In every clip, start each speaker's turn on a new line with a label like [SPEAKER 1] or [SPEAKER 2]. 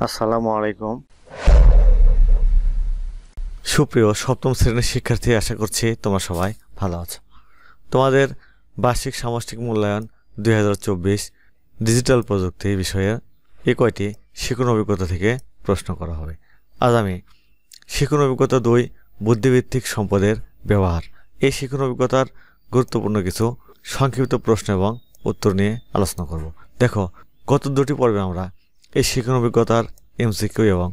[SPEAKER 1] আসসালামু আলাইকুম। সুপ্রিয় সপ্তম শ্রেণীর শিক্ষার্থী, আশা করছি তোমরা সবাই ভালো আছো। তোমাদের বার্ষিক সামষ্টিক মূল্যায়ন 2024 ডিজিটাল প্রযুক্তি বিষয়ে এই কয়টি শিক্ষণ অভিজ্ঞতা থেকে প্রশ্ন করা হবে। আজ আমি শিক্ষণ অভিজ্ঞতা 2 বুদ্ধিভিত্তিক সম্পদের ব্যবহার এই শিক্ষণ অভিজ্ঞতার গুরুত্বপূর্ণ কিছু সংক্ষিপ্ত প্রশ্ন এবং উত্তর নিয়ে আলোচনা করব। দেখো, গত দুটি পর্বে আমরা এই শিক্ষণ অভিজ্ঞতার এমসিকিউ এবং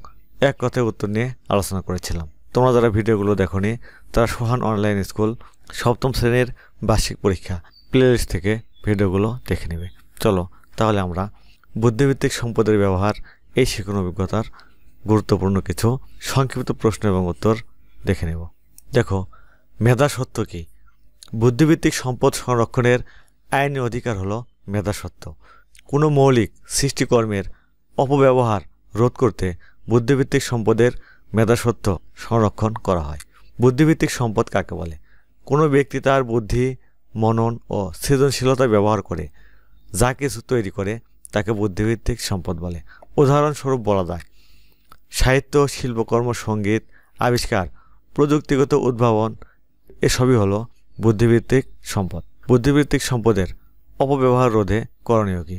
[SPEAKER 1] এক কথায় উত্তর নিয়ে আলোচনা করেছিলাম। তোমরা যারা ভিডিওগুলো দেখোনি তারা সোহান অনলাইন স্কুল সপ্তম শ্রেণীর বার্ষিক পরীক্ষা প্লেলিস্ট থেকে ভিডিওগুলো দেখে নেবে। চলো তাহলে আমরা বুদ্ধিভিত্তিক সম্পদের ব্যবহার এই শিক্ষণ অভিজ্ঞতার গুরুত্বপূর্ণ কিছু সংক্ষিপ্ত প্রশ্ন এবং উত্তর দেখে নেব। দেখো, মেধাস্বত্ব কি? বুদ্ধিভিত্তিক সম্পদ সংরক্ষণের আইনি অধিকার হলো মেধাস্বত্ব। কোনো মৌলিক সৃষ্টিকর্মের অপব্যবহার রোধ করতে বুদ্ধিভিত্তিক সম্পদের মেধাস্বত্ব সংরক্ষণ করা হয়। বুদ্ধিভিত্তিক সম্পদ কাকে বলে? কোনো ব্যক্তি তার বুদ্ধি, মনন ও সৃজনশীলতা ব্যবহার করে যা কিছু তৈরি করে তাকে বুদ্ধিভিত্তিক সম্পদ বলে। উদাহরণস্বরূপ বলা যায়, সাহিত্য, শিল্পকর্ম, সঙ্গীত, আবিষ্কার, প্রযুক্তিগত উদ্ভাবন এসবই হলো বুদ্ধিভিত্তিক সম্পদ। বুদ্ধিভিত্তিক সম্পদের অপব্যবহার রোধে করণীয় কি?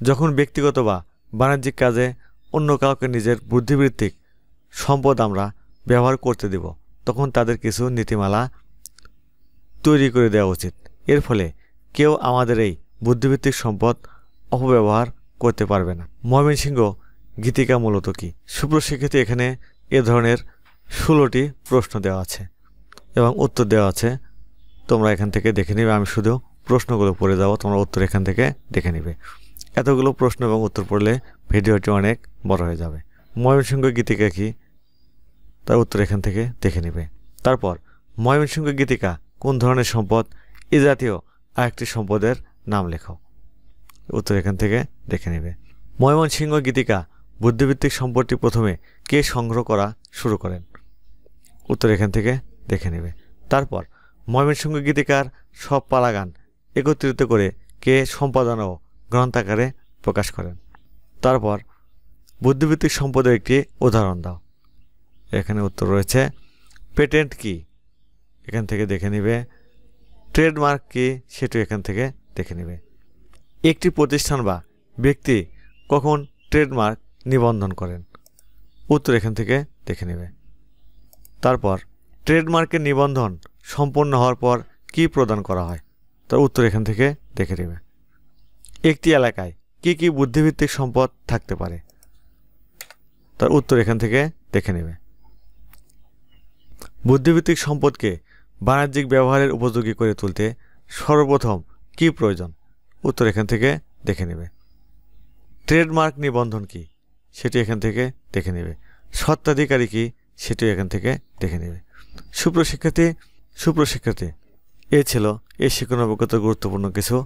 [SPEAKER 1] যখন ব্যক্তিগত বা বাণিজ্যিক কাজে অন্য কাউকে নিজের বুদ্ধিভিত্তিক সম্পদ আমরা ব্যবহার করতে দেব, তখন তাদের কিছু নীতিমালা তৈরি করে দেওয়া উচিত। এর ফলে কেউ আমাদের এই বুদ্ধিভিত্তিক সম্পদ অপব্যবহার করতে পারবে না। ময়মনসিংহ গীতিকা মূলত কি? সুপ্রশিক্ষিত, এখানে এ ধরনের 16টি প্রশ্ন দেওয়া আছে এবং উত্তর দেওয়া আছে। তোমরা এখান থেকে দেখে নেবে। আমি শুধু প্রশ্নগুলো পড়ে যাব, তোমরা উত্তর এখান থেকে দেখে নেবে। এতগুলো প্রশ্ন এবং উত্তর পড়লে ভিডিওটি অনেক বড় হয়ে যাবে। ময়মনসিংহ গীতিকা কি? তার উত্তর এখান থেকে দেখে নেবে। তারপর ময়মনসিংহ গীতিকা কোন ধরনের সম্পদ? এ জাতীয় আরেকটি সম্পদের নাম লেখো। উত্তর এখান থেকে দেখে নেবে। ময়মনসিংহ গীতিকা বুদ্ধিভিত্তিক সম্পদটি প্রথমে কে সংগ্রহ করা শুরু করেন? উত্তর এখান থেকে দেখে নেবে। তারপর ময়মনসিংহ গীতিকার সব পালা গান একত্রিত করে কে সম্পাদনা ও গ্রন্থাকারে প্রকাশ করেন? তারপর বুদ্ধিভিত্তিক সম্পদের একটি উদাহরণ দাও। এখানে উত্তর রয়েছে পেটেন্ট কি? এখান থেকে দেখে নেবে। ট্রেডমার্ক কি? সেটি এখান থেকে দেখে নেবে। একটি প্রতিষ্ঠান বা ব্যক্তি কখন ট্রেডমার্ক নিবন্ধন করেন? উত্তর এখান থেকে দেখে নেবে। তারপর ট্রেডমার্কের নিবন্ধন সম্পন্ন হওয়ার পর কি প্রদান করা হয়? তার উত্তর এখান থেকে দেখে নেবে। একটি এলাকায় কি কি বুদ্ধিভিত্তিক সম্পদ থাকতে পারে? তার উত্তর এখান থেকে দেখে নেবে। বুদ্ধিভিত্তিক সম্পদকে বাণিজ্যিক ব্যবহারের উপযোগী করে তুলতে সর্বপ্রথম কি প্রয়োজন? উত্তর এখান থেকে দেখে নেবে। ট্রেডমার্ক নিবন্ধন কি? সেটি এখান থেকে দেখে নেবে। স্বত্বাধিকারী কি? সেটি এখান থেকে দেখে নেবে। সুপ্রশিক্ষার্থী, এ ছিল এই শিক্ষণ অভিজ্ঞতার গুরুত্বপূর্ণ কিছু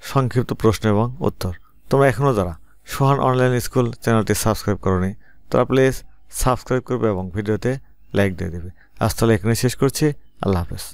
[SPEAKER 1] সংক্ষিপ্ত প্রশ্ন এবং উত্তর। তোমরা এখনও যারা সোহান অনলাইন স্কুল চ্যানেলটি সাবস্ক্রাইব করোনি তারা প্লিজ সাবস্ক্রাইব করবে এবং ভিডিওতে লাইক দিয়ে দেবে। আজ তাহলে এখানে শেষ করছি। আল্লাহ হাফেজ।